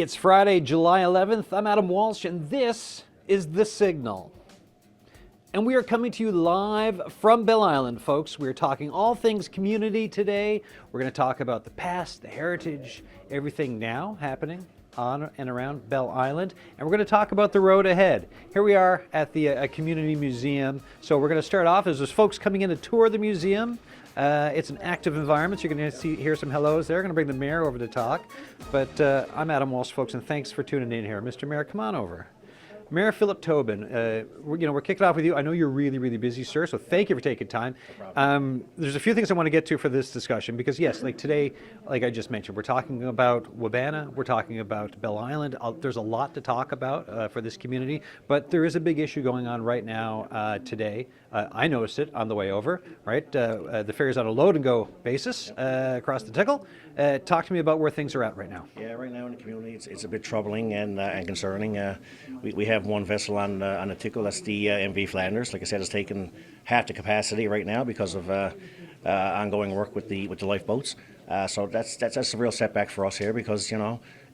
It's Friday, July 11th. I'm Adam Walsh, and this is The Signal. And we are coming to you live from Bell Island, folks. We're talking all things community today. We're going to talk about the past, the heritage, everything now happening on and around Bell Island. And we're going to talk about the road ahead. Here we are at the community museum. So we're going to start off as there's folks coming in to tour the museum. It's an active environment, so you're going to hear some hellos there. Going to bring the mayor over to talk. But I'm Adam Walsh, folks, and thanks for tuning in here. Mr. Mayor, come on over. Mayor Philip Tobin, we're kicking off with you. I know you're really, really busy, sir, so thank you for taking time. No there's a few things I want to get to for this discussion because, yes, like today, like I just mentioned, we're talking about Wabana, we're talking about Bell Island. There's a lot to talk about for this community, but there is a big issue going on right now today. I noticed it on the way over, right? The ferry's on a load and go basis across the Tickle. Talk to me about where things are at right now. Yeah, right now in the community, it's a bit troubling and concerning. We have one vessel on the Tickle, that's the MV Flanders. Like I said, it's taken half the capacity right now because of ongoing work with the lifeboats. So that's a real setback for us here because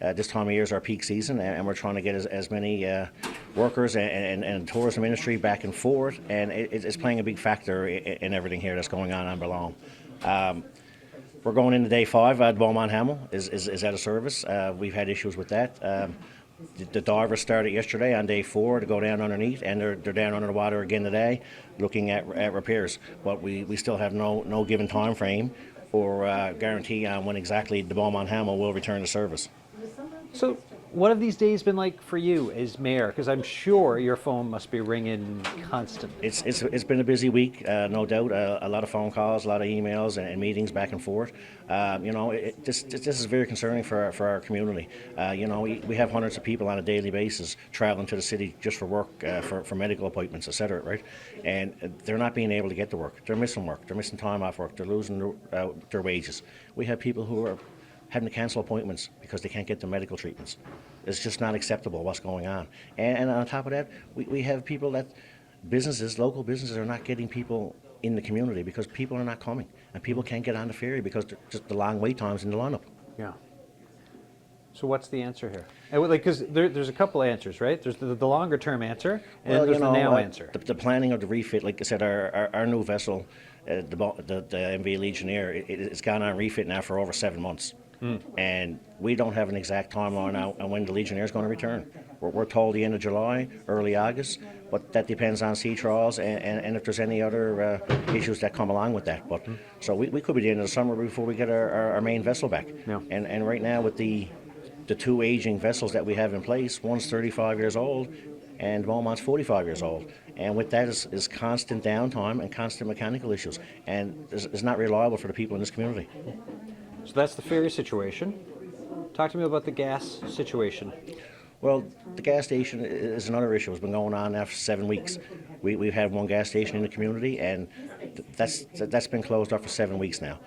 this time of year is our peak season and we're trying to get as many workers and tourism industry back and forth, and it's playing a big factor in everything here that's going on Bellon. We're going into day 5. The Beaumont Hamel is out of service. We've had issues with that. The divers started yesterday on day 4 to go down underneath, and they're down under the water again today, looking at repairs. But we still have no given time frame or guarantee on when exactly the Beaumont Hamel will return to service. So what have these days been like for you as mayor? Because I'm sure your phone must be ringing constantly. It's been a busy week, no doubt. A lot of phone calls, a lot of emails and meetings back and forth. This is very concerning for our community. We have hundreds of people on a daily basis traveling to the city just for work, for medical appointments, etc. Right? And they're not being able to get to work. They're missing work. They're missing time off work. They're losing their wages. We have people who are having to cancel appointments because they can't get the medical treatments. It's just not acceptable what's going on. And on top of that, we have people that local businesses are not getting people in the community because people are not coming. And people can't get on the ferry because just the long wait times in the lineup. Yeah. So what's the answer here? Because there's a couple answers, right? There's the longer term answer and there's the now answer. The planning of the refit, like I said, our new vessel, the MV Legionnaire, it's gone on refit now for over 7 months. And we don't have an exact timeline now on when the Legionnaire is going to return. We're told the end of July, early August, but that depends on sea trials and if there's any other issues that come along with that. But so we could be the end of the summer before we get our main vessel back. Yeah. And right now with the 2 aging vessels that we have in place, one's 35 years old and Beaumont's 45 years old. And with that is constant downtime and constant mechanical issues. And it's not reliable for the people in this community. So that's the ferry situation. Talk to me about the gas situation. Well, the gas station is another issue. It's been going on now for 7 weeks. We've had one gas station in the community, and that's been closed off for 7 weeks now.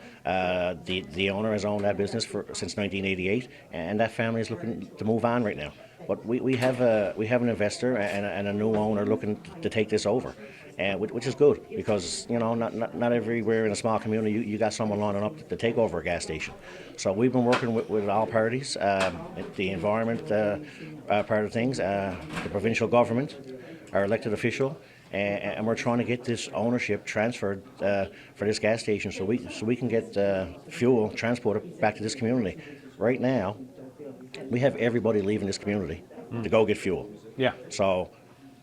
The owner has owned that business since 1988, and that family is looking to move on right now. But we have an investor and a new owner looking to take this over, which is good because not everywhere in a small community you got someone lining up to take over a gas station. So we've been working with all parties, the environment part of things, the provincial government, our elected official, and we're trying to get this ownership transferred for this gas station so we can get fuel transported back to this community. Right now, we have everybody leaving this community to go get fuel. Yeah. So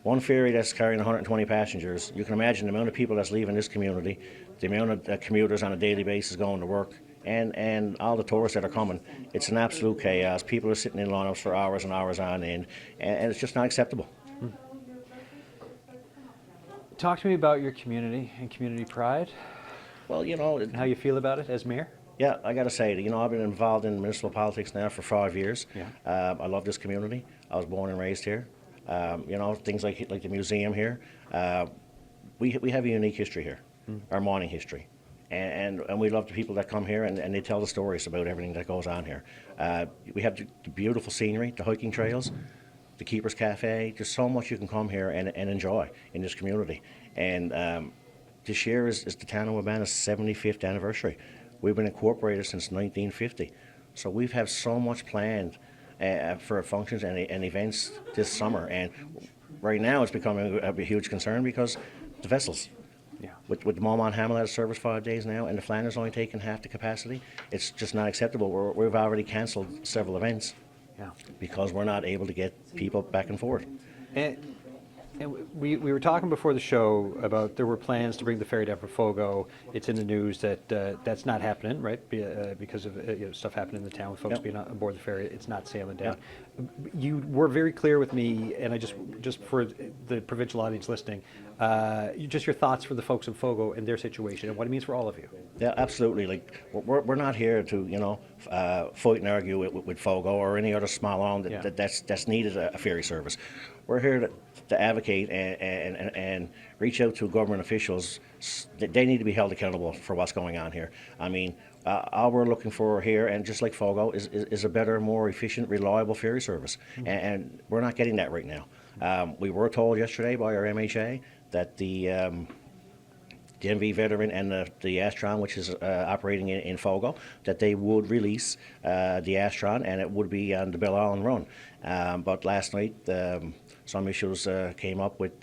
one ferry that's carrying 120 passengers, you can imagine the amount of people that's leaving this community, the amount of commuters on a daily basis going to work, and all the tourists that are coming. It's an absolute chaos. People are sitting in lineups for hours and hours on end, and it's just not acceptable. Talk to me about your community and community pride. Well, and how you feel about it as mayor. Yeah, I got to say, I've been involved in municipal politics now for 5 years. Yeah. I love this community. I was born and raised here. Things like the museum here. We have a unique history here, our mining history. And we love the people that come here and they tell the stories about everything that goes on here. We have the beautiful scenery, the hiking trails, the Keeper's Cafe. There's so much you can come here and enjoy in this community. And this year is the town of Wabana's 75th anniversary. We've been incorporated since 1950. So we've had so much planned for functions and events this summer. And right now it's becoming a huge concern because the vessels. Yeah. With the Mormont Hamel out of service 5 days now, and the Flanders only taking half the capacity, it's just not acceptable. We've already cancelled several events Yeah. because we're not able to get people back and forth. And we were talking before the show about there were plans to bring the ferry down from Fogo. It's in the news that that's not happening, right? Because of stuff happening in the town with folks Yep. being aboard the ferry. It's not sailing down. You were very clear with me, and I just for the provincial audience listening, just your thoughts for the folks in Fogo and their situation and what it means for all of you. Yeah, absolutely. Like we're not here to fight and argue with Fogo or any other small island that's needed a ferry service. We're here to advocate and reach out to government officials. They need to be held accountable for what's going on here. I mean, all we're looking for here, and just like Fogo, is a better, more efficient, reliable ferry service, and we're not getting that right now. We were told yesterday by our MHA that the MV Veteran and the Astron, which is operating in Fogo, that they would release the Astron and it would be on the Belle Island run. But last night, some issues came up with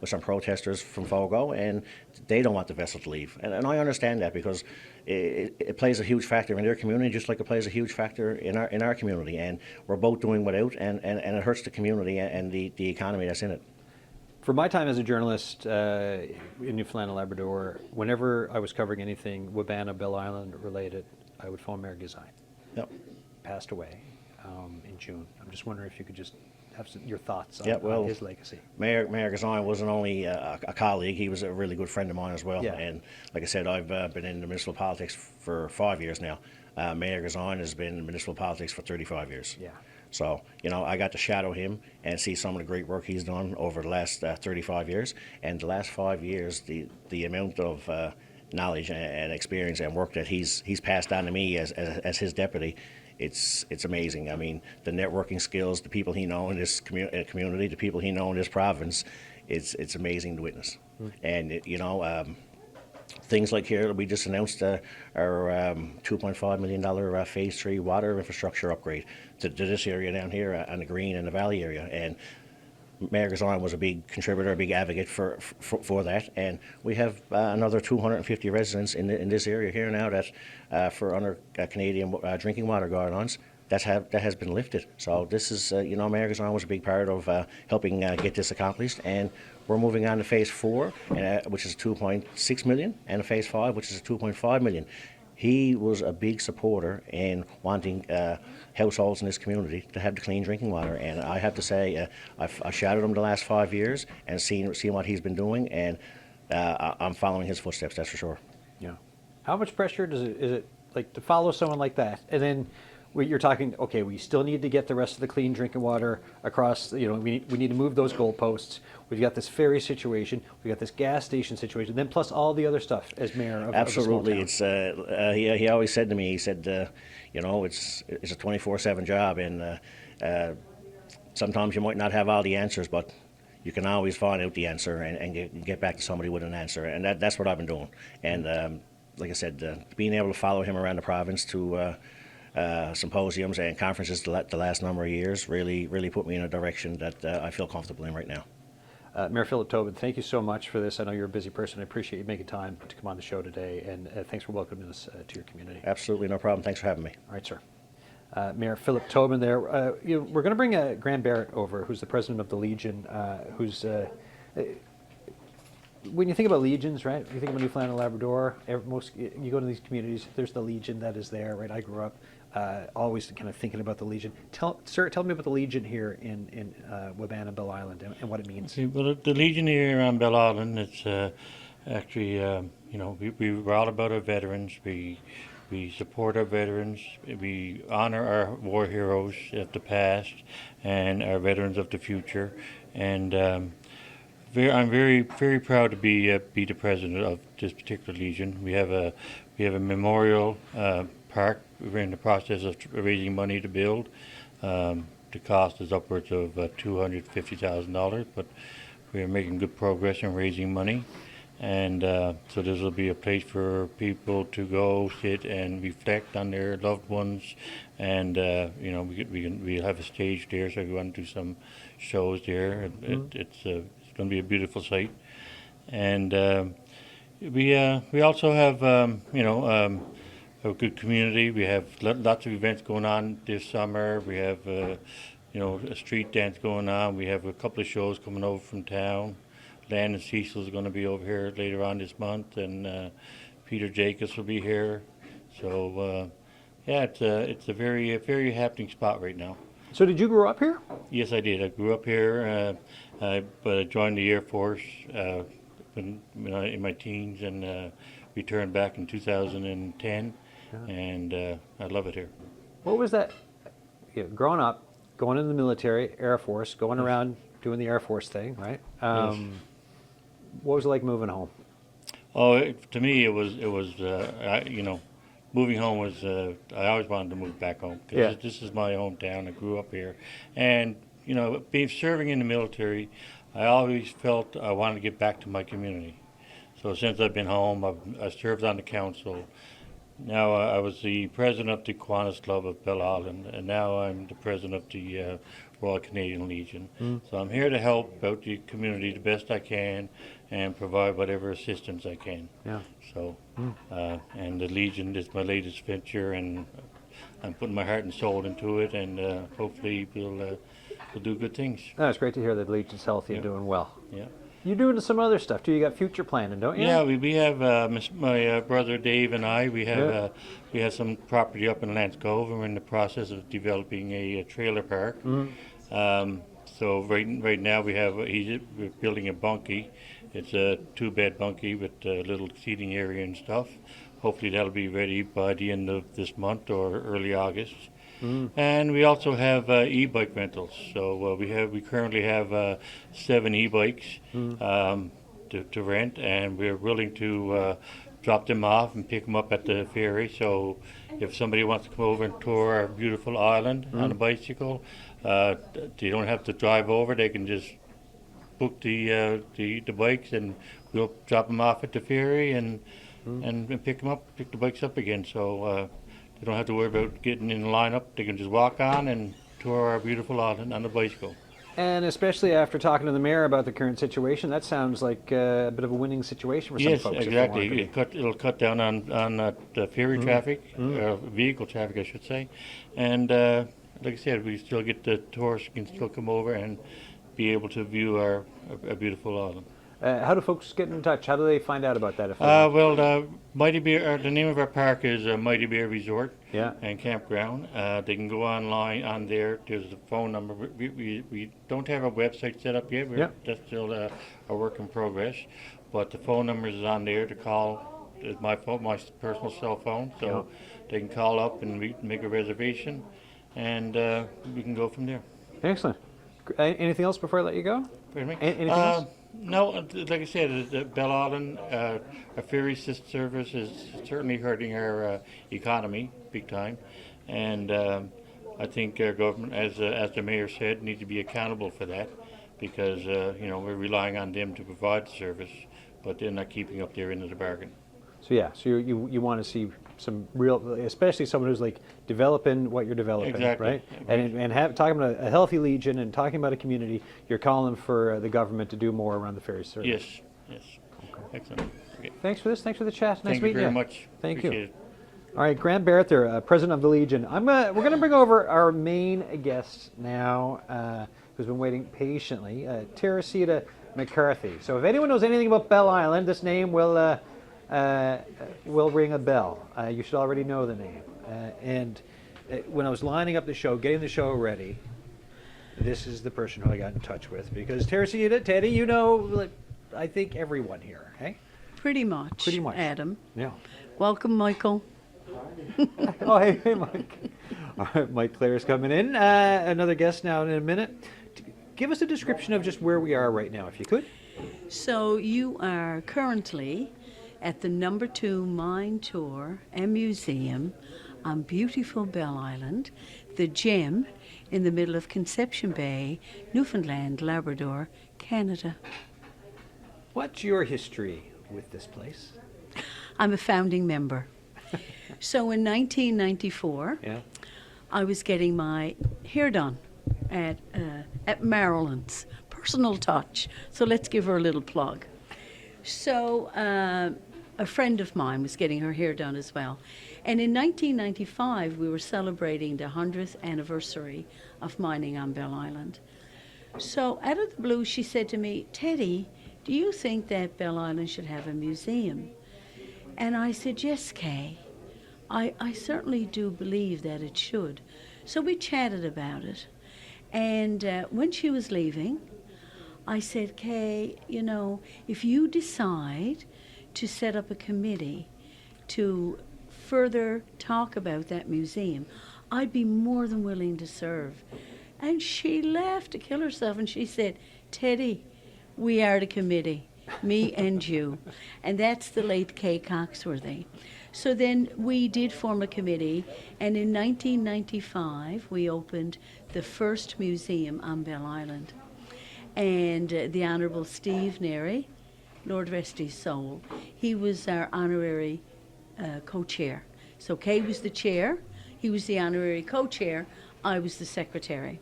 some protesters from Fogo, and they don't want the vessel to leave. And I understand that because it plays a huge factor in their community, just like it plays a huge factor in our community. And we're both doing without, and it hurts the community and the economy that's in it. For my time as a journalist in Newfoundland and Labrador, whenever I was covering anything Wabana, Belle Island related, I would phone Mayor Gazine. Yep. Passed away in June. I'm just wondering if you could just have your thoughts on, on his legacy. Mayor Gazine wasn't only a colleague, he was a really good friend of mine as well. Yeah. And like I said, I've been in the municipal politics for 5 years now. Mayor Gazine has been in municipal politics for 35 years. Yeah. So, I got to shadow him and see some of the great work he's done over the last 35 years. And the last 5 years, the amount of knowledge and experience and work that he's passed on to me as his deputy, it's amazing. I mean, the networking skills, the people he knows in this community, the people he knows in this province, it's amazing to witness. And, things like here, we just announced our $2.5 million Phase 3 water infrastructure upgrade to this area down here on the Green and the Valley area. And Mayor Gazine was a big contributor, a big advocate for that. And we have another 250 residents in this area here now that for under Canadian drinking water guidelines, that has been lifted. So this is, Mayor Gazine was a big part of helping get this accomplished. And we're moving on to Phase 4, which is 2.6 million, and Phase 5, which is 2.5 million. He was a big supporter in wanting households in this community to have the clean drinking water. And I have to say, I've shadowed him the last 5 years and seen what he's been doing, and I'm following his footsteps, that's for sure. Yeah. How much pressure is it like to follow someone like that, and then you're talking, okay, we still need to get the rest of the clean drinking water across, we need to move those goalposts. We've got this ferry situation, we've got this gas station situation, then plus all the other stuff as mayor of Absolutely. Of a small town. It's he always said to me, he said, it's a 24/7 job, and sometimes you might not have all the answers, but you can always find out the answer and get back to somebody with an answer, and that's what I've been doing. And like I said, being able to follow him around the province to symposiums and conferences the last number of years really put me in a direction that I feel comfortable in right now. Mayor Philip Tobin, thank you so much for this. I know you're a busy person. I appreciate you making time to come on the show today, and thanks for welcoming us to your community. Absolutely, no problem. Thanks for having me. All right, sir. Mayor Philip Tobin there. We're going to bring Graham Barrett over, who's the president of the Legion, who's... when you think about legions, right? You think about Newfoundland and Labrador. You go to these communities. There's the Legion that is there, right? I grew up always kind of thinking about the Legion. Tell me about the Legion here in Wabana, Belle Island, and what it means. Okay, well, the Legion here on Belle Island, it's actually, we're all about our veterans. We support our veterans. We honor our war heroes of the past and our veterans of the future. And I'm very proud to be the president of this particular Legion. We have a memorial park. We're in the process of raising money to build. The cost is upwards of $250,000, but we are making good progress in raising money. And so this will be a place for people to go sit and reflect on their loved ones, and we'll have a stage there, so we want to do some shows there. It's going to be a beautiful site, and we also have a good community. We have lots of events going on this summer. We have a street dance going on. We have a couple of shows coming over from town. Dan and Cecil is going to be over here later on this month, and Peter Jacobs will be here. So, it's a very happening spot right now. So did you grow up here? Yes, I did. I grew up here, but I joined the Air Force in my teens, and returned back in 2010, and I love it here. What was that? Growing up, going in the military, Air Force, going around doing the Air Force thing, right? Yes. What was it like moving home? Oh, to me, it was moving home was, I always wanted to move back home, because this is my hometown. I grew up here. And, being serving in the military, I always felt I wanted to get back to my community. So since I've been home, I served on the council. Now I was the president of the Kiwanis Club of Belle Island, and now I'm the president of the Royal Canadian Legion. So I'm here to help out the community the best I can and provide whatever assistance I can. Yeah. So, and the Legion is my latest venture, and I'm putting my heart and soul into it, and hopefully we'll do good things. Oh, it's great to hear that Legion's healthy and doing well. Yeah. You're doing some other stuff too. You got future planning, don't you? Yeah, we have my brother Dave and I. We have some property up in Lance Cove, and we're in the process of developing a trailer park. So right now we're building a bunkie. It's a 2-bed bunkie with a little seating area and stuff. Hopefully that'll be ready by the end of this month or early August. And we also have e-bike rentals. So we currently have 7 e-bikes to rent, and we're willing to drop them off and pick them up at the ferry. So if somebody wants to come over and tour our beautiful island on a bicycle, they don't have to drive over. They can just book the bikes, and we'll drop them off at the ferry and pick the bikes up again. So they don't have to worry about getting in the lineup. They can just walk on and tour our beautiful island on a bicycle. And especially after talking to the mayor about the current situation, that sounds like a bit of a winning situation for some folks. Yes, exactly. It'll cut down on the ferry traffic, vehicle traffic, I should say. And like I said, we still get the tourists can still come over and be able to view our beautiful island. How do folks get in touch? How do they find out about that? If they Mighty Bear. The name of our park is Mighty Bear Resort and Campground. They can go online on there. There's a phone number. We don't have a website set up yet. That's still a work in progress. But the phone number is on there to call. It's my personal cell phone, so they can call up and make a reservation, and we can go from there. Excellent. Anything else before I let you go? Pardon me? Anything else? No, like I said, the Belle Island, a ferry service is certainly hurting our economy big time, and I think our government, as the mayor said, needs to be accountable for that, because we're relying on them to provide the service, but they're not keeping up their end of the bargain. So you want to see some real, especially someone who's like developing what you're developing, Exactly. right? And talking about a healthy Legion and talking about a community, you're calling for the government to do more around the ferry service. Yes. Okay. Excellent. Okay. Thanks for this. Thanks for the chat. Nice Thank meeting you very you. much. Thank Appreciate you. it. All right, Grant Barrett there, president of the Legion. We're going to bring over our main guest now, who's been waiting patiently, Teresita McCarthy. So if anyone knows anything about Belle Island, this name will ring a bell. You should already know the name. And when I was lining up the show, getting the show ready, this is the person who I got in touch with, because Teresita, Teddy, I think everyone here, hey? Pretty much, Adam. Yeah. Welcome, Michael. Oh, hey, Mike. All right, Mike Claire's coming in. Another guest now in a minute. Give us a description of just where we are right now, if you could. So you are currently at the number 2 Mine Tour and Museum on beautiful Belle Island, the gem in the middle of Conception Bay, Newfoundland, Labrador, Canada. What's your history with this place? I'm a founding member. So in 1994, Yeah. I was getting my hair done at Marilyn's. Personal touch. So let's give her a little plug. So a friend of mine was getting her hair done as well. And in 1995, we were celebrating the 100th anniversary of mining on Bell Island. So out of the blue, she said to me, Teddy, do you think that Bell Island should have a museum? And I said, yes, Kay. I certainly do believe that it should. So we chatted about it. And when she was leaving, I said, Kay, you know, if you decide to set up a committee to further talk about that museum, I'd be more than willing to serve. And she laughed to kill herself, and she said, Teddy, we are the committee, me and you. And that's the late Kay Coxworthy. So then we did form a committee, and in 1995 we opened the first museum on Bell Island. And the Honourable Steve Neri, Lord rest his soul, he was our honorary co-chair. So Kay was the chair, he was the honorary co-chair, I was the secretary.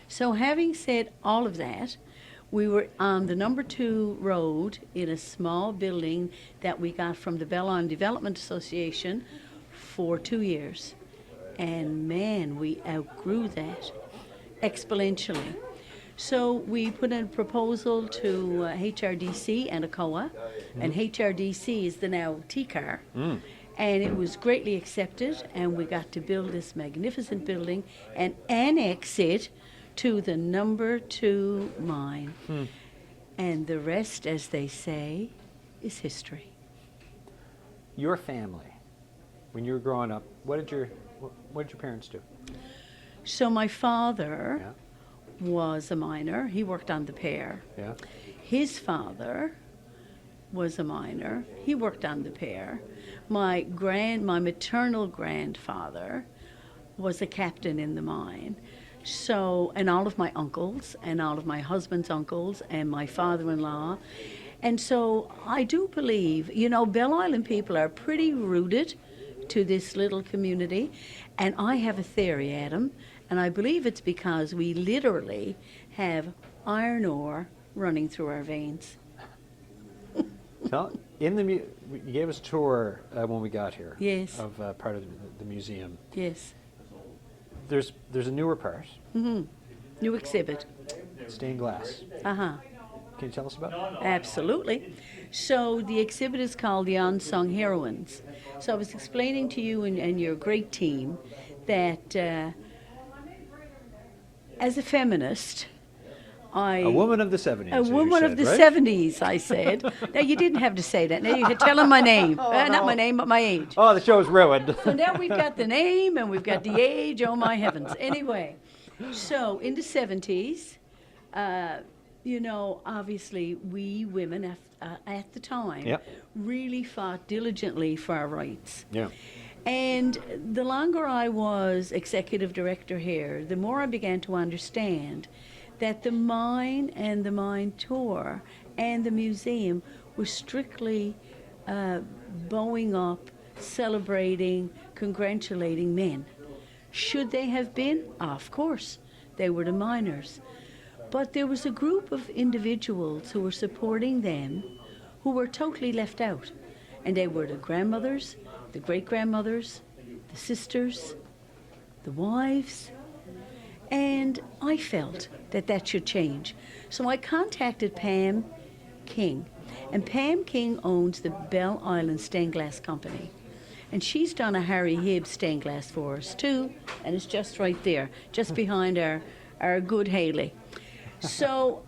So having said all of that, we were on the number 2 road in a small building that we got from the Bell Island Development Association for 2 years. And man, we outgrew that exponentially. So we put in a proposal to HRDC and ACOA, and HRDC is the now TCAR. And it was greatly accepted, and we got to build this magnificent building and annex it to the number 2 mine. And the rest, as they say, is history. Your family, when you were growing up, what did your parents do? So my father Yeah. was a miner. He worked on the pair. Yeah. His father was a miner. He worked on the pair. My maternal grandfather was a captain in the mine. So, and all of my uncles and all of my husband's uncles and my father-in-law. And so I do believe, you know, Bell Island people are pretty rooted to this little community. And I have a theory, Adam, and I believe it's because we literally have iron ore running through our veins. Tell, you gave us a tour when we got here. Yes. Of part of the museum. Yes. There's a newer part. New exhibit. Stained glass. Uh-huh. Can you tell us about it? Absolutely. So the exhibit is called the Unsung Heroines. So I was explaining to you and your great team that as a feminist, A woman of the 70s. A woman of the 70s, I said. Now, you didn't have to say that. Now, you can tell them my name. Not my name, but my age. Oh, the show's ruined. So now we've got the name and we've got the age. Oh, my heavens. Anyway, so in the 70s, you know, obviously we women at the time Yep. really fought diligently for our rights. Yeah. And the longer I was executive director here, the more I began to understand that the mine and the mine tour and the museum were strictly bowing up, celebrating, congratulating men. Should they have been? Of course, they were the miners. But there was a group of individuals who were supporting them who were totally left out. And they were the grandmothers, the great-grandmothers, the sisters, the wives. And I felt that that should change. So I contacted Pam King. And Pam King owns the Bell Island Stained Glass Company. And she's done a Harry Hibbs stained glass for us too. And it's just right there, just behind our good Haley. So,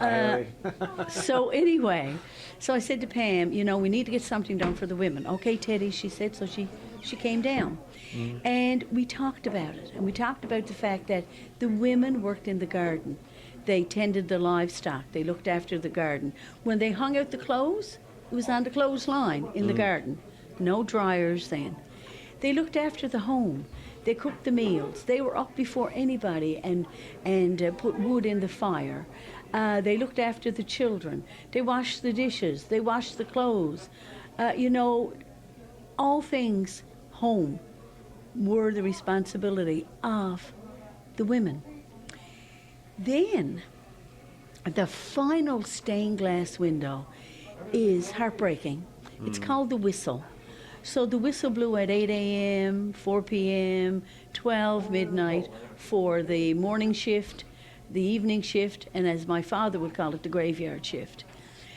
so anyway, so I said to Pam, you know, we need to get something done for the women. Okay, Teddy, she said, so she came down. And we talked about it. And we talked about the fact that the women worked in the garden. They tended the livestock. They looked after the garden. When they hung out the clothes, it was on the clothesline in the garden. No dryers then. They looked after the home. They cooked the meals. They were up before anybody and put wood in the fire. They looked after the children. They washed the dishes. They washed the clothes. You know, all things home were the responsibility of the women. Then, the final stained glass window is heartbreaking. It's called the whistle. So the whistle blew at 8 a.m., 4 p.m., 12, midnight for the morning shift, the evening shift, and as my father would call it, the graveyard shift.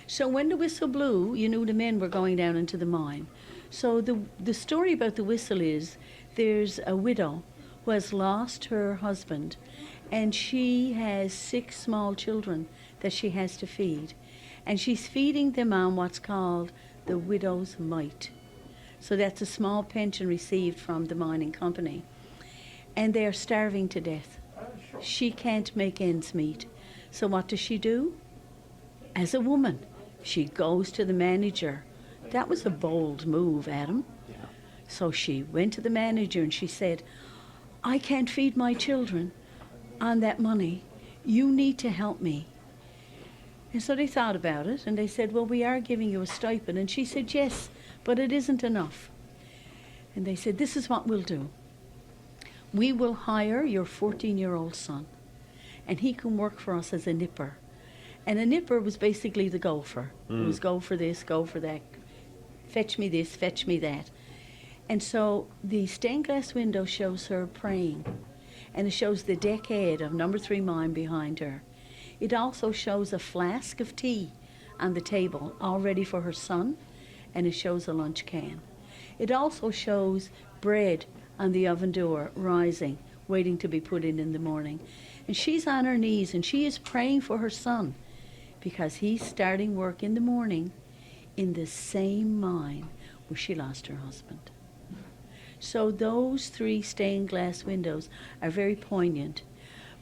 So when the whistle blew, you knew the men were going down into the mine. So the story about the whistle is there's a widow who has lost her husband, and she has 6 small children that she has to feed. And she's feeding them on what's called the widow's mite. So that's a small pension received from the mining company. And they're starving to death. She can't make ends meet. So what does she do? As a woman, she goes to the manager. That was a bold move, Adam. Yeah. So she went to the manager and she said, I can't feed my children on that money. You need to help me. And so they thought about it and they said, well, we are giving you a stipend. And she said, yes, but it isn't enough. And they said, this is what we'll do. We will hire your 14-year-old son, and he can work for us as a nipper. And a nipper was basically the gopher. It was go for this, go for that, fetch me this, fetch me that. And so the stained glass window shows her praying, and it shows the decade of number 3 mine behind her. It also shows a flask of tea on the table, all ready for her son, and it shows a lunch can. It also shows bread on the oven door, rising, waiting to be put in the morning. And she's on her knees, and she is praying for her son, because he's starting work in the morning in the same mine where she lost her husband. So those 3 stained glass windows are very poignant.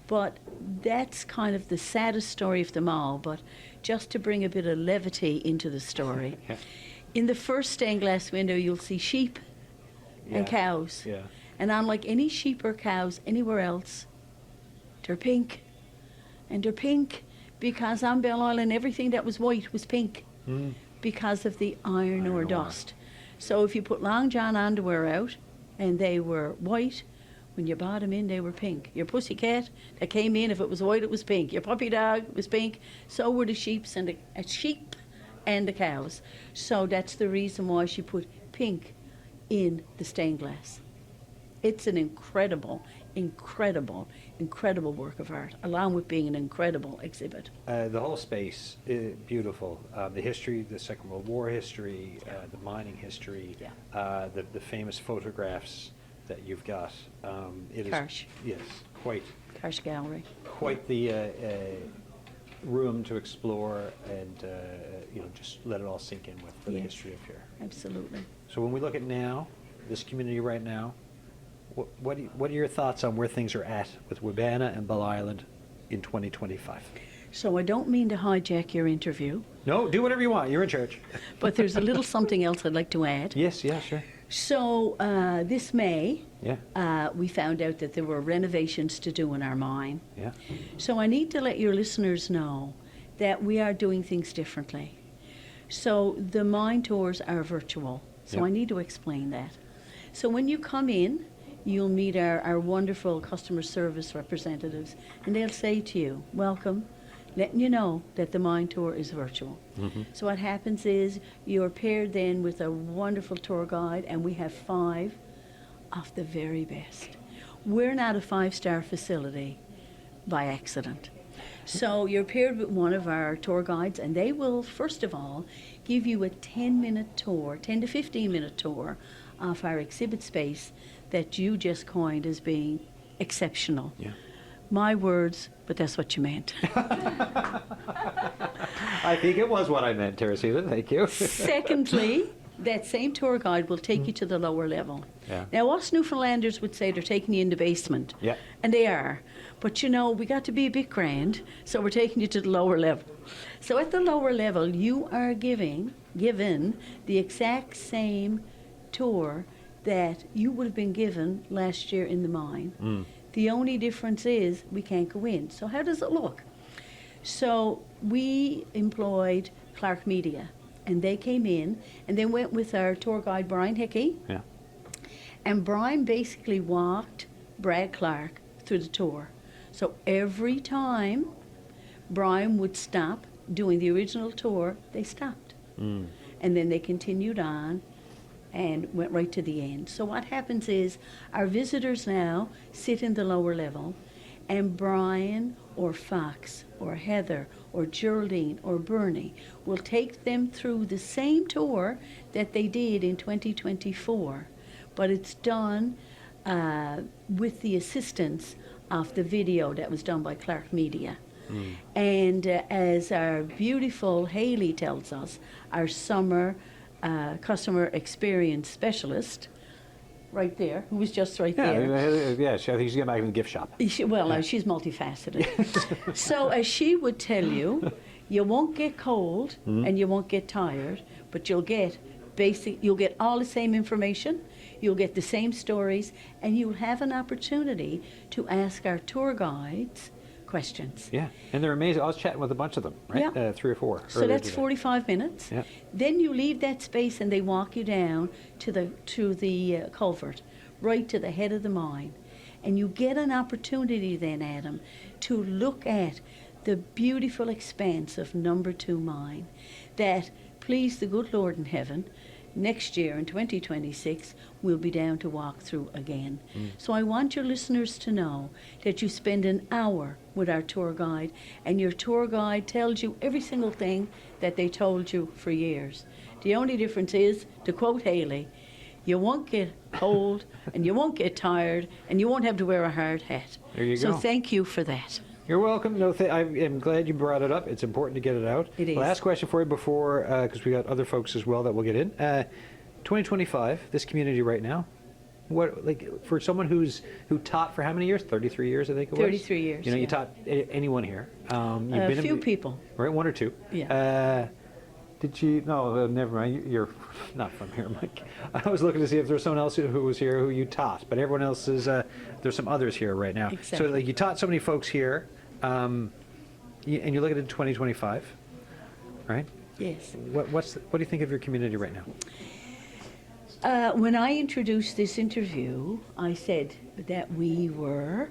But that's kind of the saddest story of them all. But just to bring a bit of levity into the story, in the first stained glass window, you'll see sheep and cows. Yeah. And unlike any sheep or cows anywhere else, they're pink. And they're pink because on Belle Island, everything that was white was pink because of the iron ore dust. So if you put Long John underwear out and they were white, when you bought them in, they were pink. Your pussycat that came in, if it was white, it was pink. Your puppy dog was pink. So were the sheep and the cows. So that's the reason why she put pink in the stained glass. It's an incredible, incredible, incredible work of art, along with being an incredible exhibit. The whole space is beautiful. The history, the Second World War history, the mining history, the famous photographs that you've got. It Karsh. is, yes, quite Karsh Gallery. quite the room to explore and just let it all sink in with for the Yes. history of here. Absolutely. So when we look at now, this community right now, what are your thoughts on where things are at with Wibana and Belle Island in 2025? So I don't mean to hijack your interview, No, do whatever you want. You're in charge. but there's a little something else I'd like to add. Yes, yeah, sure. So this May, Yeah, we found out that there were renovations to do in our mine. yeah. So I need to let your listeners know that we are doing things differently. So the mine tours are virtual. So Yep. I need to explain that. So when you come in, you'll meet our wonderful customer service representatives, and they'll say to you, welcome, letting you know that the mine tour is virtual. So what happens is you're paired then with a wonderful tour guide, and we have 5 of the very best. We're not a 5-star facility by accident. So you're paired with one of our tour guides, and they will, first of all, give you a 10-minute tour, 10 to 15-minute tour of our exhibit space that you just coined as being exceptional. Yeah. My words, but that's what you meant. I think it was what I meant, Teresita. Thank you. Secondly, that same tour guide will take you to the lower level. Yeah. Now, us Newfoundlanders would say they're taking you in the basement. Yeah. And they are. But we got to be a bit grand, so we're taking you to the lower level. So at the lower level, you are given the exact same tour that you would have been given last year in the mine. The only difference is we can't go in. So how does it look? So we employed Clark Media, and they came in and they went with our tour guide Brian Hickey, Yeah. and Brian basically walked Brad Clark through the tour. So every time Brian would stop doing the original tour, they stopped. And then they continued on and went right to the end. So what happens is our visitors now sit in the lower level, and Brian or Fox or Heather or Geraldine or Bernie will take them through the same tour that they did in 2024, but it's done with the assistance of the video that was done by Clark Media. And as our beautiful Haley tells us, our summer customer experience specialist, right there, who was just right there. Yeah, I think she's getting back in the gift shop. She's multifaceted. So as she would tell you, you won't get cold and you won't get tired, but you'll get all the same information, you'll get the same stories, and you'll have an opportunity to ask our tour guides questions. Yeah, and they're amazing. I was chatting with a bunch of them, right? Yeah. 3 or 4. So that's 45 minutes. Yeah. Then you leave that space and they walk you down to the culvert, right to the head of the mine. And you get an opportunity then, Adam, to look at the beautiful expanse of number 2 mine that, please the good Lord in heaven, next year in 2026 we'll be down to walk through again. So I want your listeners to know that you spend an hour with our tour guide, and your tour guide tells you every single thing that they told you for years. The only difference is, to quote Haley, you won't get cold and you won't get tired and you won't have to wear a hard hat. There you So go. thank you for that. You're welcome. No, I am glad you brought it up. It's important to get it out. It is. Last question for you before, because we got other folks as well that we'll get in. 2025, this community right now, what, like, for someone who taught for how many years? 33 years, I think it was. 33 years, You know, you yeah. taught anyone here. You've A been few people. right? 1 or 2. Yeah. Did you? No, never mind. You're not from here, Mike. I was looking to see if there was someone else who was here who you taught, but everyone else is. There's some others here right now. Exactly. So, like, you taught so many folks here, and you look at it in 2025, right? Yes. What do you think of your community right now? When I introduced this interview, I said that we were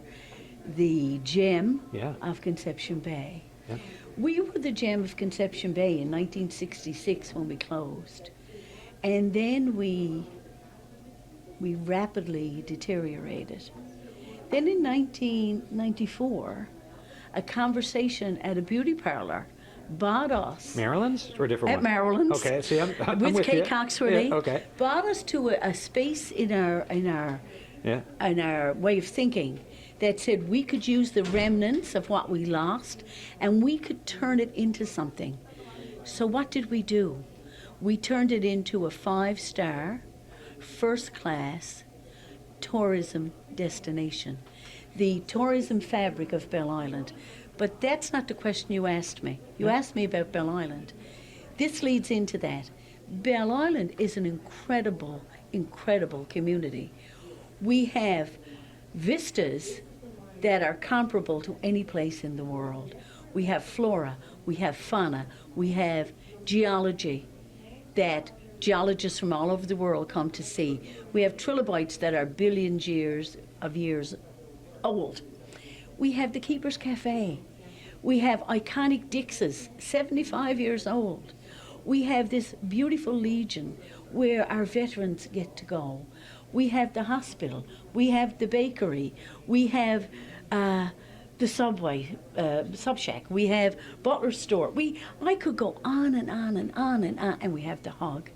the gem Yeah. of Conception Bay. Yeah. We were the gem of Conception Bay in 1966 when we closed. And then we rapidly deteriorated. Then in 1994, a conversation at a beauty parlor bought us Maryland's or a different at one? Maryland's. Okay, see, I'm with with Kay you. Coxworthy. Yeah, okay. Brought us to a space in our Yeah. way of thinking that said we could use the remnants of what we lost and we could turn it into something. So what did we do? We turned it into a 5-star, first-class tourism destination, the tourism fabric of Bell Island. But that's not the question you asked me. You asked me about Bell Island. This leads into that. Bell Island is an incredible, incredible community. We have vistas that are comparable to any place in the world. We have flora, we have fauna, we have geology that geologists from all over the world come to see. We have trilobites that are billions of years old. We have the Keeper's Cafe. We have iconic Dix's, 75 years old. We have this beautiful Legion where our veterans get to go. We have the hospital. We have the bakery. We have the Subway, Sub Shack. We have Butler's Store. I could go on and on and on and on. And we have the Hug.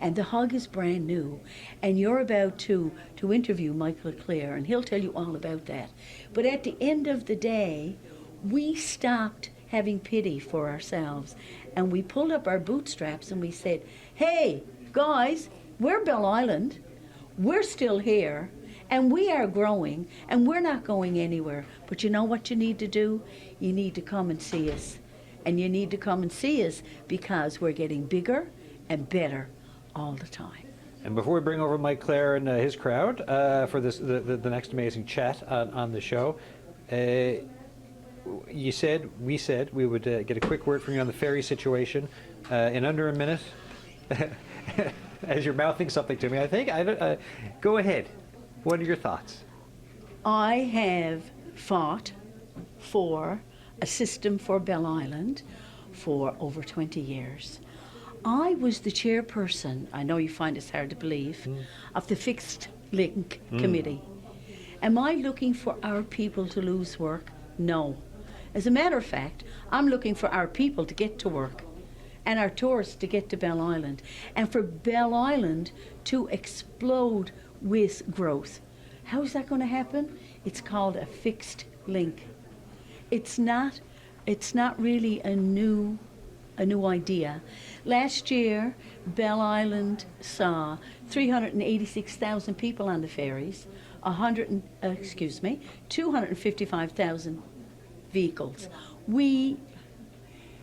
And the Hug is brand new. And you're about to interview Michael Leclerc, and he'll tell you all about that. But at the end of the day, we stopped having pity for ourselves. And we pulled up our bootstraps and we said, hey, guys, we're Bell Island. We're still here, and we are growing, and we're not going anywhere. But you know what you need to do? You need to come and see us. And you need to come and see us because we're getting bigger and better all the time. And before we bring over Mike Clare and his crowd for this the next amazing chat on the show, we said we would get a quick word from you on the Ferry situation in under a minute. As you're mouthing something to me, I think. Go ahead. What are your thoughts? I have fought for a system for Bell Island for over 20 years. I was the chairperson, I know you find this hard to believe, of the Fixed Link Committee. Am I looking for our people to lose work? No. As a matter of fact, I'm looking for our people to get to work and our tourists to get to Bell Island, and for Bell Island to explode with growth. How is that going to happen? It's called a fixed link. It's not really a new idea. Last year, Bell Island saw 386,000 people on the ferries, 255,000 vehicles.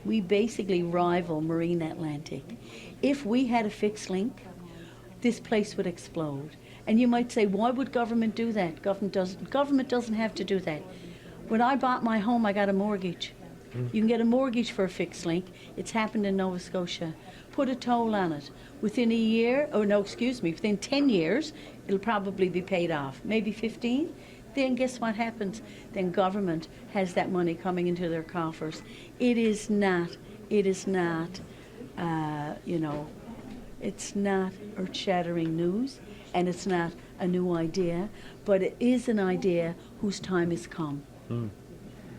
We basically rival Marine Atlantic. If we had a fixed link, this place would explode. And you might say, why would government do that? Government doesn't have to do that. When I bought my home, I got a mortgage. You can get a mortgage for a fixed link. It's happened in Nova Scotia. Put a toll on it. Within 10 years, it'll probably be paid off. Maybe 15. Then guess what happens? Then government has that money coming into their coffers. It's not earth-shattering news, and it's not a new idea, but it is an idea whose time has come.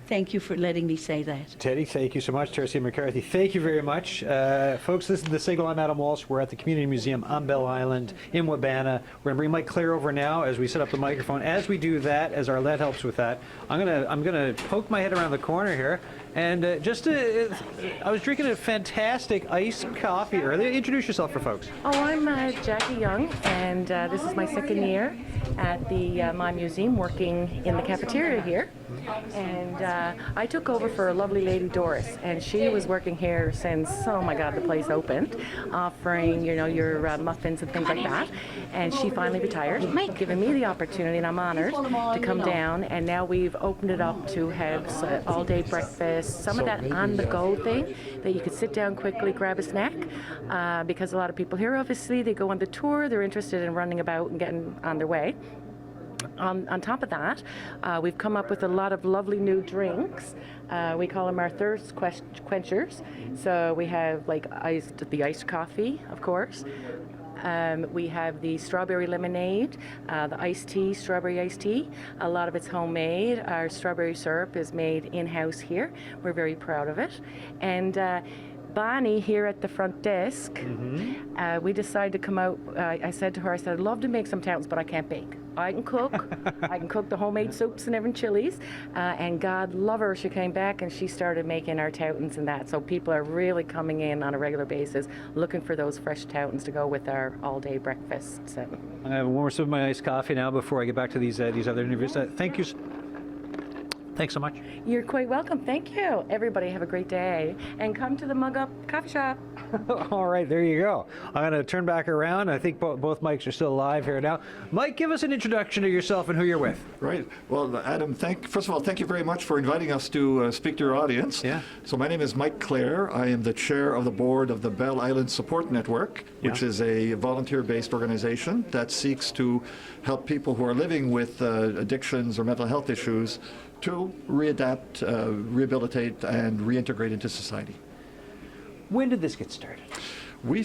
Thank you for letting me say that. Teddy, thank you so much. Tercy McCarthy, thank you very much. Folks, this is The Signal. I'm Adam Walsh. We're at the Community Museum on Bell Island in Wabana. We're going to bring Mike Clare over now as we set up the microphone. As we do that, as Arlette helps with that, I'm gonna poke my head around the corner here. And I was drinking a fantastic iced coffee earlier. Introduce yourself for folks. Oh, I'm Jackie Young, and this is my second year at the my museum working in the cafeteria here. And I took over for a lovely lady, Doris, and she was working here since, oh my God, the place opened, offering, your muffins and things like that. And she finally retired, giving me the opportunity, and I'm honored to come down. And now we've opened it up to have all-day breakfast, some of that on-the-go thing that you could sit down quickly, grab a snack, because a lot of people here, obviously, they go on the tour, they're interested in running about and getting on their way. On top of that, we've come up with a lot of lovely new drinks. We call them our thirst quenchers. So we have the iced coffee, of course. We have the strawberry lemonade, the iced tea, strawberry iced tea. A lot of it's homemade. Our strawberry syrup is made in-house here. We're very proud of it. And Bonnie here at the front desk, we decided to come out. I said to her, I'd love to make some towns, but I can't bake. I can cook. I can cook the homemade soups and everything, chilies. And God love her, she came back and she started making our toutons and that. So people are really coming in on a regular basis looking for those fresh toutons to go with our all-day breakfast. So. I'm going to have a warm sip of my iced coffee now before I get back to these other interviews. Thank you. Thanks so much. You're quite welcome. Thank you. Everybody have a great day. And come to the Mug Up Coffee Shop. All right, there you go. I'm going to turn back around. I think both mics are still live here now. Mike, give us an introduction to yourself and who you're with. Right. Well, Adam, first of all, thank you very much for inviting us to speak to your audience. Yeah. So my name is Mike Clare. I am the chair of the board of the Bell Island Support Network, which is a volunteer-based organization that seeks to help people who are living with addictions or mental health issues to readapt, rehabilitate, and reintegrate into society. When did this get started? We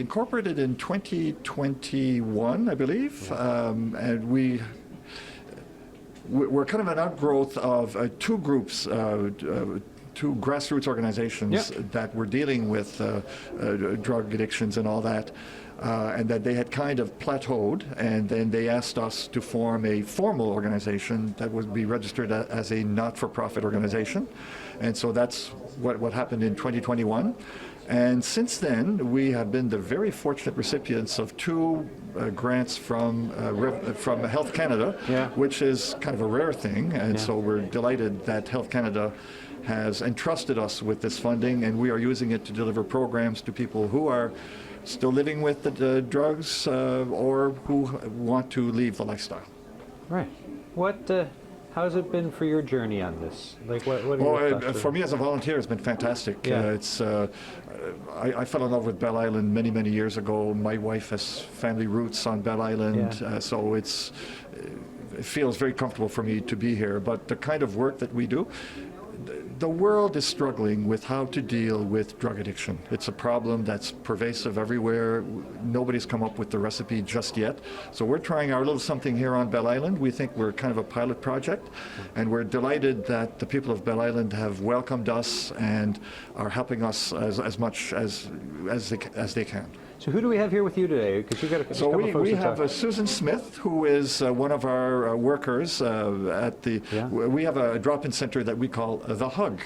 incorporated in 2021, I believe, and we're kind of an outgrowth of two groups, two grassroots organizations that were dealing with drug addictions and all that. And that they had kind of plateaued, and then they asked us to form a formal organization that would be registered as a not-for-profit organization. And so that's what happened in 2021. And since then, we have been the very fortunate recipients of two grants from Health Canada, which is kind of a rare thing. And so we're delighted that Health Canada has entrusted us with this funding, and we are using it to deliver programs to people who are still living with the drugs or who want to leave the lifestyle. Right. how's it been for your journey on this? Like, what are your thoughts? For me as a volunteer, it's been fantastic. Yeah. I fell in love with Bell Island many, many years ago. My wife has family roots on Bell Island, Yeah. so it feels very comfortable for me to be here. But the kind of work that we do, the world is struggling with how to deal with drug addiction. It's a problem that's pervasive everywhere. Nobody's come up with the recipe just yet. So we're trying our little something here on Bell Island. We think we're kind of a pilot project, and we're delighted that the people of Bell Island have welcomed us and are helping us as much as they can. So who do we have here with you today? Because you've got a So couple we, folks we to have talk. Susan Smith, who is one of our workers at the. Yeah. We have a drop-in center that we call the Hug,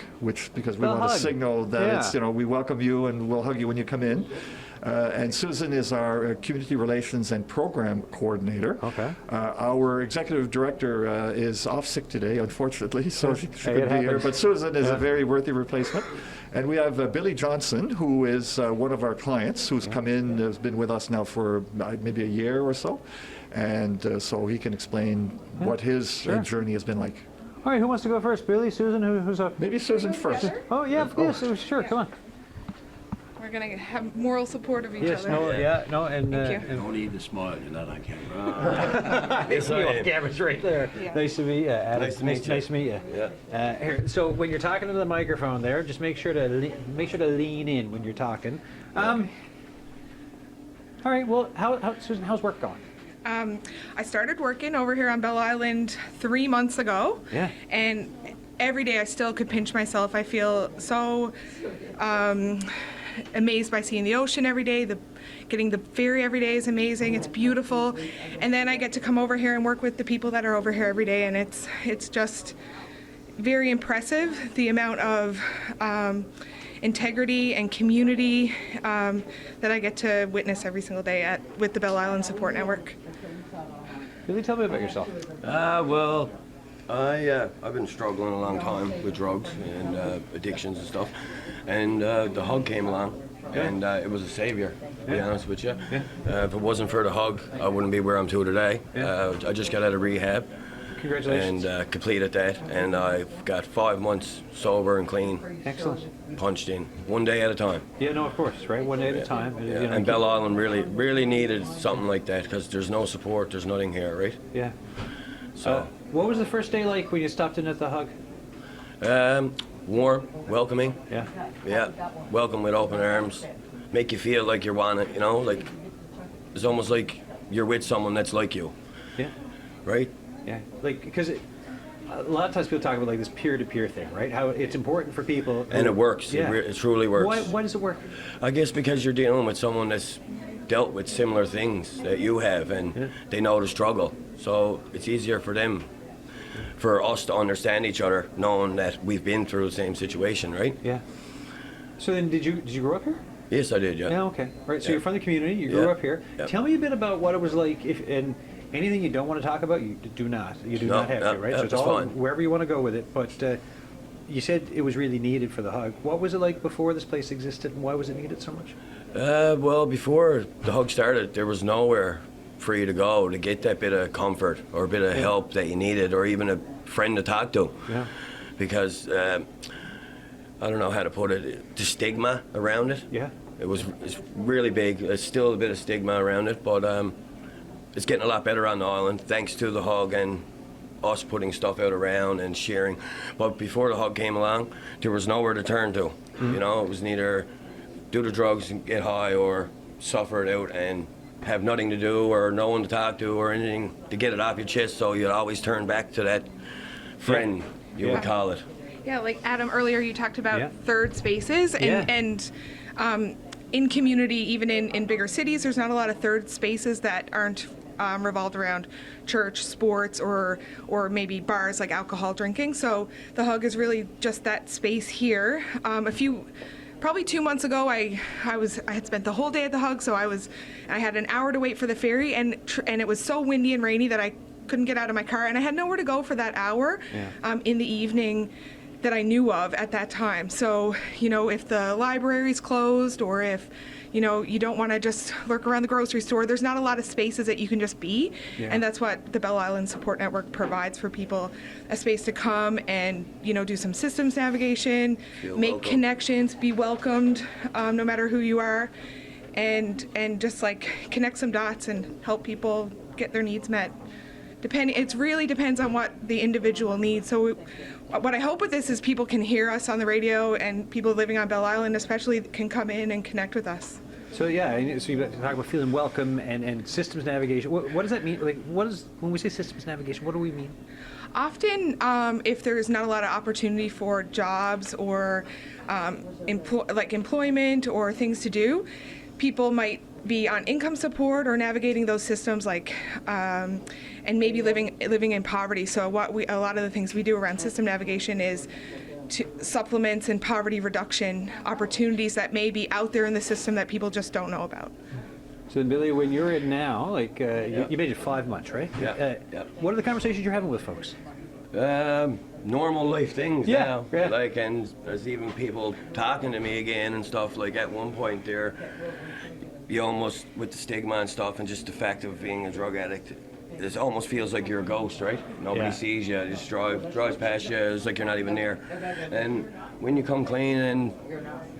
because we The want to Hug. signal that Yeah. it's, we welcome you and we'll hug you when you come in. And Susan is our community relations and program coordinator. Okay. Our executive director is off sick today, unfortunately, so she Hey, couldn't it be here. happens. But Susan is Yeah. a very worthy replacement. And we have Billy Johnson, who is one of our clients, who's come in, has been with us now for maybe a year or so. And so he can explain what his journey has been like. All right, who wants to go first? Billy, Susan, who's up? Maybe Susan first. Oh, yeah, yes, sure, come on. We're going to have moral support of each Yes, other. no, yeah, no, and... Thank you. Don't need to smile, you're not on camera. Yes, camera's right there. Yeah. Nice to meet you, Adam. Nice to meet you. Nice to meet you. Yeah. Here, so when you're talking to the microphone there, just make sure to lean in when you're talking. All right. Well, Susan, how's work going? I started working over here on Bell Island 3 months ago. Yeah. And every day I still could pinch myself. I feel so amazed by seeing the ocean every day. Getting the ferry every day is amazing. It's beautiful. And then I get to come over here and work with the people that are over here every day, and it's just very impressive, the amount of integrity and community that I get to witness every single day with the Bell Island Support Network. Billy, tell me about yourself. Well, I've been struggling a long time with drugs and addictions and stuff. And the Hug came along, and it was a savior, to be honest with you. If it wasn't for the Hug, I wouldn't be where I'm to today. I just got out of rehab. Congratulations. And completed that, and I've got 5 months sober and clean, Excellent. punched in, one day at a time. Yeah, no, of course, right? One day at a time. Yeah. You know, And Bell Island really needed something like that, because there's no support, there's nothing here, right? Yeah. So, What was the first day like when you stopped in at the Hug? warm, welcoming, Yeah. yeah, welcome with open arms, make you feel like you're wanted, like it's almost like you're with someone that's like you, Yeah. right? Yeah. Like, because a lot of times people talk about like this peer-to-peer thing, right? How it's important for people. And it works, Yeah. it truly works. Why does it work? I guess because you're dealing with someone that's dealt with similar things that you have, and they know the struggle, so it's easier for them, for us to understand each other, knowing that we've been through the same situation, right? Yeah. So then, did you grow up here? Yes, I did, yeah. Yeah. Okay. Right. So Yeah. you're from the community. You grew Yeah. up here. Yeah. Tell me a bit about what it was like. And anything you don't want to talk about, you do not. You do not have to. Right. No, So it's that's all fine. wherever you want to go with it. But you said it was really needed for the Hug. What was it like before this place existed, and why was it needed so much? Well, before the Hug started, there was nowhere for you to go to get that bit of comfort or a bit of help that you needed, or even a friend to talk to. Yeah. Because I don't know how to put it, the stigma around it. Yeah. It's really big. There's still a bit of stigma around it, but it's getting a lot better on the island thanks to the Hug and us putting stuff out around and sharing. But before the Hug came along, there was nowhere to turn to. Mm-hmm. It was neither do the drugs and get high, or suffer it out and have nothing to do or no one to talk to or anything to get it off your chest. So you'd always turn back to that friend, you would call it. Yeah, like Adam, earlier you talked about Yeah. third spaces, Yeah. and in community, even in bigger cities, there's not a lot of third spaces that aren't revolved around church, sports, or maybe bars like alcohol drinking. So the Hug is really just that space here. Probably 2 months ago, I had spent the whole day at the Hug, so I had an hour to wait for the ferry, and it was so windy and rainy that I couldn't get out of my car, and I had nowhere to go for that hour in the evening. that I knew of at that time. So, if the library's closed, or if, you don't want to just lurk around the grocery store, there's not a lot of spaces that you can just be. Yeah. And that's what the Bell Island Support Network provides for people, a space to come and, do some systems navigation, make welcome. connections, be welcomed, no matter who you are, and just like connect some dots and help people get their needs met. It really depends on what the individual needs. So what I hope with this is people can hear us on the radio, and people living on Bell Island especially can come in and connect with us. So yeah, so you talk about feeling welcome and systems navigation. What does that mean? Like, when we say systems navigation, what do we mean? Often, if there's not a lot of opportunity for jobs or employment or things to do, people might be on income support or navigating those systems, and maybe living in poverty. So a lot of the things we do around system navigation is to supplements and poverty reduction opportunities that may be out there in the system that people just don't know about. So Billy, when you're in now, you made it 5 months, right? Yeah. What are the conversations you're having with folks? Normal life things Yeah, now. yeah. And there's even people talking to me again and stuff. Like at one point there, you almost, with the stigma and stuff, and just the fact of being a drug addict, it almost feels like you're a ghost, right? Nobody sees you, just drives past you, it's like you're not even there. And when you come clean and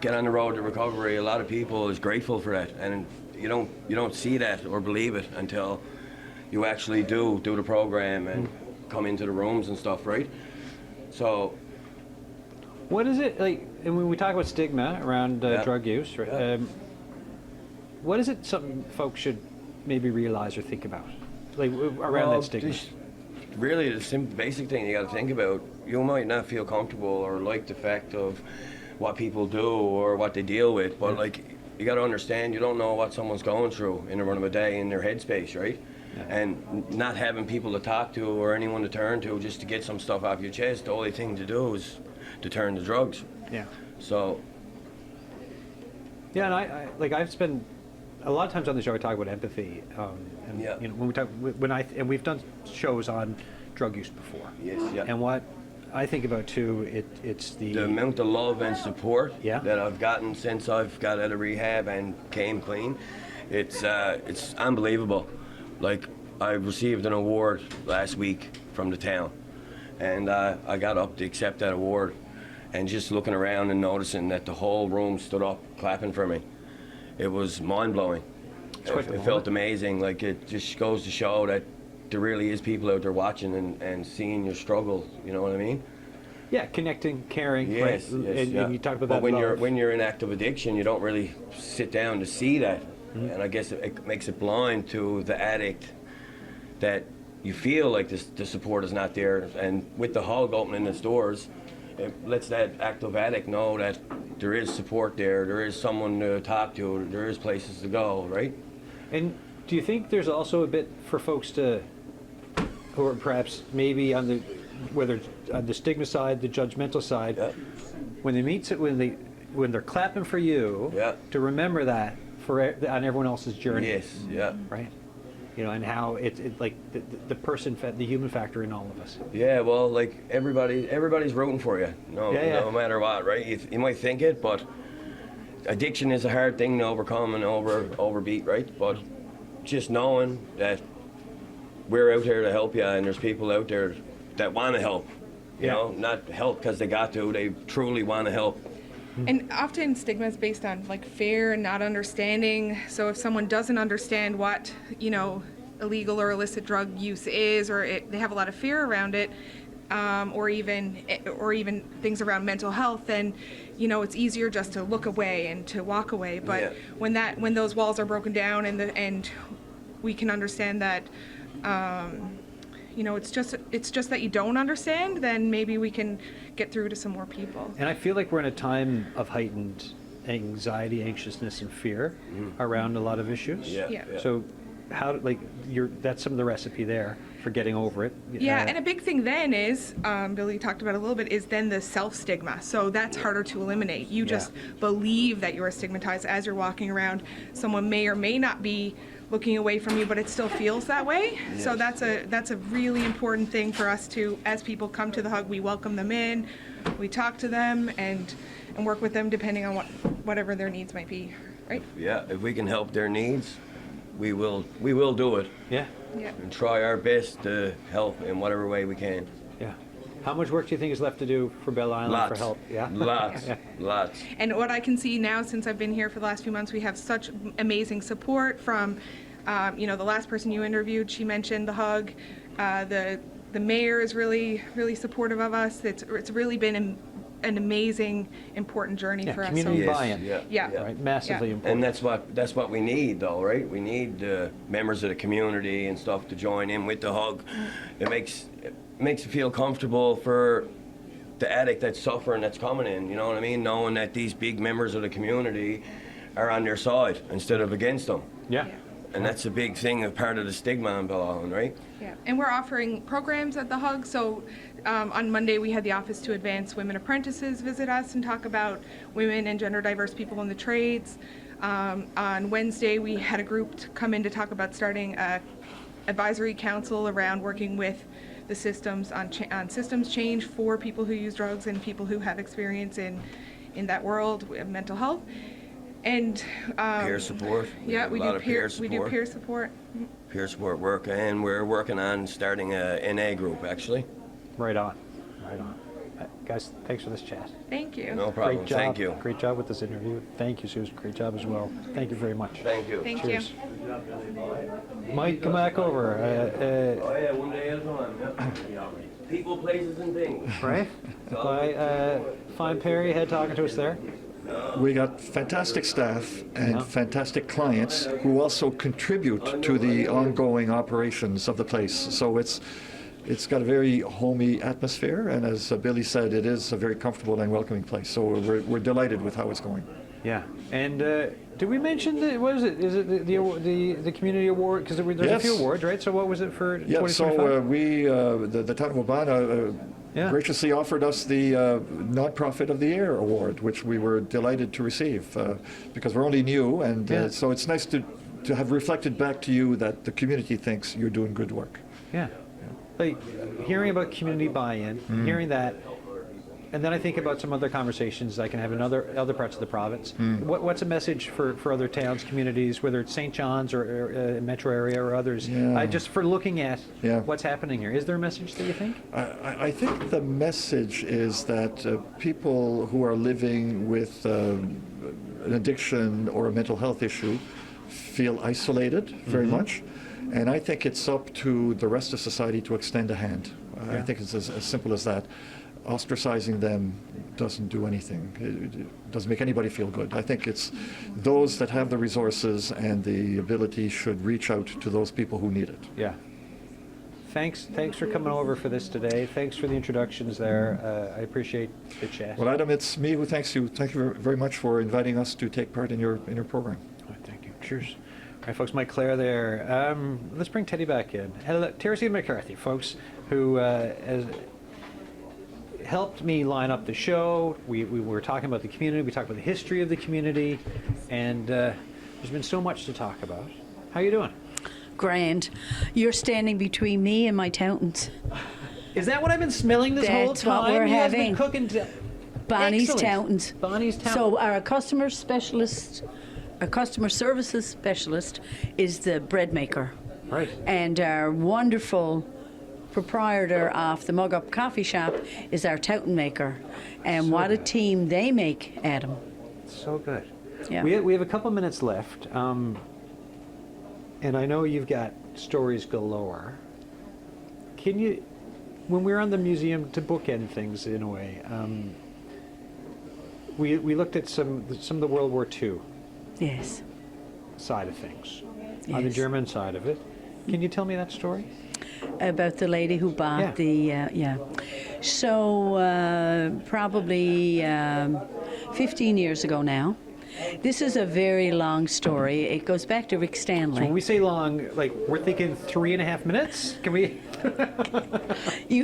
get on the road to recovery, a lot of people is grateful for that, and you don't see that or believe it until you actually do the program and come into the rooms and stuff, right? So What is it like? And when we talk about stigma around drug use, right? What is it something folks should maybe realize or think about, like around that stigma? Really, the basic thing you got to think about, you might not feel comfortable or like the fact of what people do or what they deal with, but like, you got to understand, you don't know what someone's going through in the run of a day in their headspace, right? Yeah. And not having people to talk to or anyone to turn to just to get some stuff off your chest, the only thing to do is to turn to drugs. Yeah. So. Yeah, and I've spent a lot of times on the show I talk about empathy, and when we've done shows on drug use before. Yes. Yeah. And what I think about too, it's the amount of love and support that I've gotten since I've got out of rehab and came clean. It's unbelievable. Like, I received an award last week from the town, and I got up to accept that award, and just looking around and noticing that the whole room stood up clapping for me. It was mind-blowing. It felt amazing. Like, it just goes to show that there really is people out there watching and seeing your struggle. You know what I mean? Yeah, connecting, caring. Yes, right? yes, and you talk about but that. when you're in active addiction, you don't really sit down to see that, and I guess it makes it blind to the addict that you feel like the support is not there. And with the hug opening its doors, it lets that active addict know that there is support there, there is someone to talk to, there is places to go, right? And do you think there's also a bit for folks to, or perhaps maybe on whether it's on the stigma side, the judgmental side, when they're clapping for you, to remember that on everyone else's journey. Yes, yeah. Right? You know, and how it's like the person, the human factor in all of us. Yeah, well, like everybody's rooting for you, no matter what, right? You might think it, but addiction is a hard thing to overcome and overbeat, right? But just knowing that we're out there to help you, and there's people out there that want to help, you know, not help because they got to, they truly want to help. And often stigma is based on like fear and not understanding. So if someone doesn't understand what, illegal or illicit drug use is, or they have a lot of fear around it, or even things around mental health, then it's easier just to look away and to walk away. But when those walls are broken down and we can understand that it's just that you don't understand, then maybe we can get through to some more people. And I feel like we're in a time of heightened anxiety, anxiousness, and fear around a lot of issues. Yeah. So how, that's some of the recipe there for getting over it. Yeah, and a big thing then is, Billy talked about a little bit, is then the self-stigma. So that's harder to eliminate. You just believe that you are stigmatized as you're walking around. Someone may or may not be looking away from you, but it still feels that way. Yes. So that's a really important thing for us to, as people come to the hug, we welcome them in, we talk to them and work with them depending on whatever their needs might be, right? Yeah, if we can help their needs, we will do it Yeah. Yeah. and try our best to help in whatever way we can. Yeah. How much work do you think is left to do for Belle Island Lots. for help? Yeah. Lots. Yeah. Lots. And what I can see now, since I've been here for the last few months, we have such amazing support from, the last person you interviewed, she mentioned the hug. The mayor is really, really supportive of us. It's really been an amazing, important journey Yeah, for us. community Yes, buy-in. Yeah. Right. Massively Yeah. important. And that's what we need, though, right? We need members of the community and stuff to join in with the hug. It makes it feel comfortable for the addict that's suffering, that's coming in. You know what I mean? Knowing that these big members of the community are on their side instead of against them. Yeah. And that's a big thing, a part of the stigma on Belle Island, right? Yeah, and we're offering programs at the Hug. So on Monday, we had the Office to Advance Women Apprentices visit us and talk about women and gender diverse people in the trades. On Wednesday, we had a group to come in to talk about starting a advisory council around working with the systems on systems change for people who use drugs and people who have experience in that world of mental health. And Peer support. yeah, we do peer support. We do peer support. Peer support work, and we're working on starting a NA group, actually. Right on. Right on. Guys, thanks for this chat. Thank you. No problem. Great job. Thank you. Great job with this interview. Thank you, Susan. Great job as well. Thank you very much. Thank you. Thank Cheers. you. Mike, come back over. Oh yeah, one day at a time. Yeah. People, places, and things. Right? Fine Perry had talking to us there. We got fantastic staff and Yeah. fantastic clients who also contribute to the ongoing operations of the place. So it's got a very homey atmosphere, and as Billy said, it is a very comfortable and welcoming place. So we're delighted with how it's going. Yeah. And did we mention what is it? Is it the community award? Because there's a few Yes. awards, right? So what was it for Yeah, 2025? so the town of Wabana Yeah. graciously offered us the Nonprofit of the Year award, which we were delighted to receive because we're only new, and Yeah. so it's nice to have reflected back to you that the community thinks you're doing good work. Yeah. Like hearing about community buy-in, hearing that, and then I think about some other conversations I can have in other parts of the province. What's a message for other towns, communities, whether it's St. John's or metro area or others? Yeah. Just for looking at Yeah. what's happening here. Is there a message that you think? I think the message is that people who are living with an addiction or a mental health issue feel isolated very much, and I think it's up to the rest of society to extend a hand. I think it's as simple as that. Ostracizing them doesn't do anything. It doesn't make anybody feel good. I think it's those that have the resources and the ability should reach out to those people who need it. Yeah. Thanks for coming over for this today. Thanks for the introductions there. I appreciate the chat. Well, Adam, it's me who thanks you. Thank you very much for inviting us to take part in your program. Thank you. Cheers. All right, folks, Mike Clare there. Let's bring Teddy back in. Terry McCarthy, folks, who has helped me line up the show. We were talking about the community. We talked about the history of the community, and there's been so much to talk about. How you doing? Grand. You're standing between me and my accountants. Is that what I've been smelling this whole That's time? what we're You guys having. been cooking. Bonnie's Excellent. accountants. Bonnie's accountants. So our customer specialist, our customer services specialist is the bread maker. Right. And our wonderful proprietor of the Mug Up Coffee Shop is our Towton maker. And what a team they make, Adam. So good. Yeah. We have a couple minutes left, and I know you've got stories galore. Can you, when we were on the museum to bookend things in a way, we looked at some of the World War II Yes. side of things, on the Yes. German side of it. Can you tell me that story? About the lady who bought Yeah. the, yeah. So probably 15 years ago now. This is a very long story. It goes back to Rick Stanley. When we say long, like we're thinking 3.5 minutes. Can we?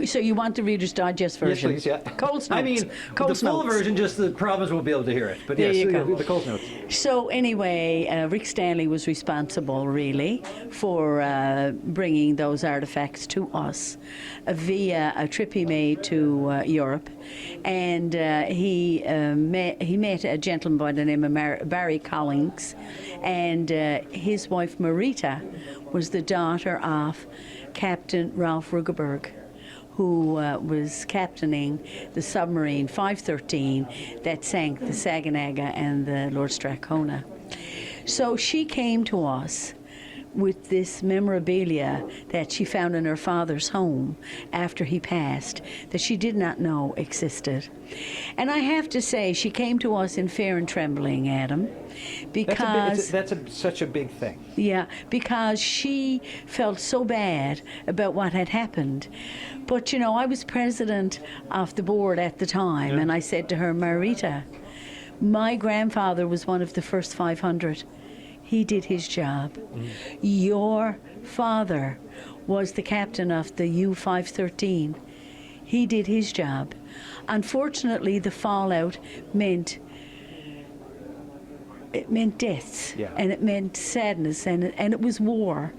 So you want the Reader's Digest version? Yes, please, yeah. Coles Notes. I mean, Coles the full Notes. version, just the province won't be able to hear it. But There yes, you go. the Coles Notes. So anyway, Rick Stanley was responsible, really, for bringing those artifacts to us via a trip he made to Europe, and he met a gentleman by the name of Barry Collins, and his wife Marita was the daughter of Captain Ralph Rugeberg, who was captaining the submarine 513 that sank the Saginaga and the Lord Strathcona. So she came to us with this memorabilia that she found in her father's home after he passed that she did not know existed. And I have to say, she came to us in fear and trembling, Adam, because... That's such a big thing. Yeah, because she felt so bad about what had happened. But, you know, I was president of the board at the time, and I said to her, Marita, my grandfather was one of the first 500. He did his job. Your father was the captain of the U-513. He did his job. Unfortunately, the fallout meant deaths, and it meant sadness, and it was war.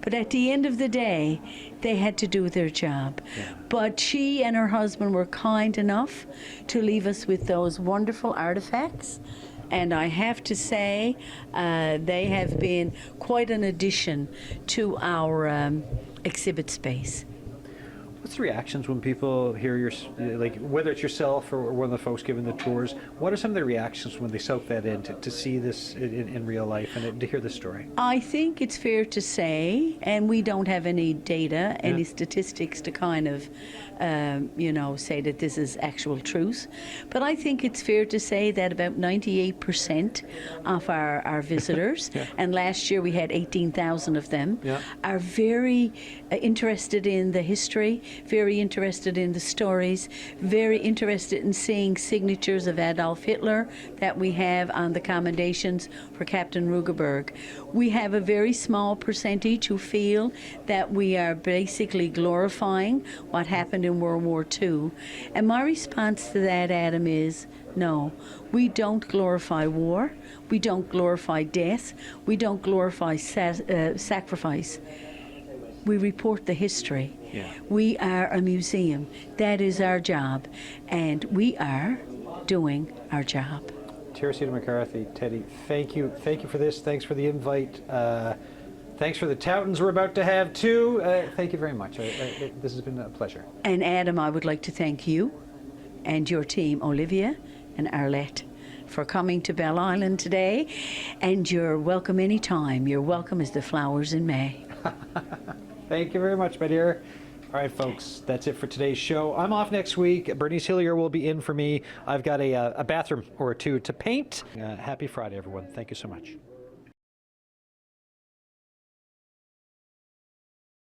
But at the end of the day, they had to do their job. But she and her husband were kind enough to leave us with those wonderful artifacts. And I have to say, they have been quite an addition to our exhibit space. What's the reactions when people hear like whether it's yourself or one of the folks giving the tours? What are some of the reactions when they soak that in to see this in real life and to hear the story? I think it's fair to say, and we don't have any data, any statistics to kind of, say that this is actual truth. But I think it's fair to say that about 98% of our visitors, and last year we had 18,000 of them, are very interested in the history, very interested in the stories, very interested in seeing signatures of Adolf Hitler that we have on the commendations for Captain Rugeberg. We have a very small percentage who feel that we are basically glorifying what happened in World War II. And my response to that, Adam, is no. We don't glorify war. We don't glorify death. We don't glorify sacrifice. We report the history. We are a museum. That is our job. And we are doing our job. Teresita McCarthy, Teddy, thank you. Thank you for this. Thanks for the invite. Thanks for the toutons we're about to have, too. Thank you very much. This has been a pleasure. And Adam, I would like to thank you and your team, Olivia and Arlette, for coming to Bell Island today. And you're welcome anytime. You're welcome as the flowers in May. Thank you very much, my dear. All right, folks, that's it for today's show. I'm off next week. Bernice Hillier will be in for me. I've got a bathroom or two to paint. Happy Friday, everyone. Thank you so much.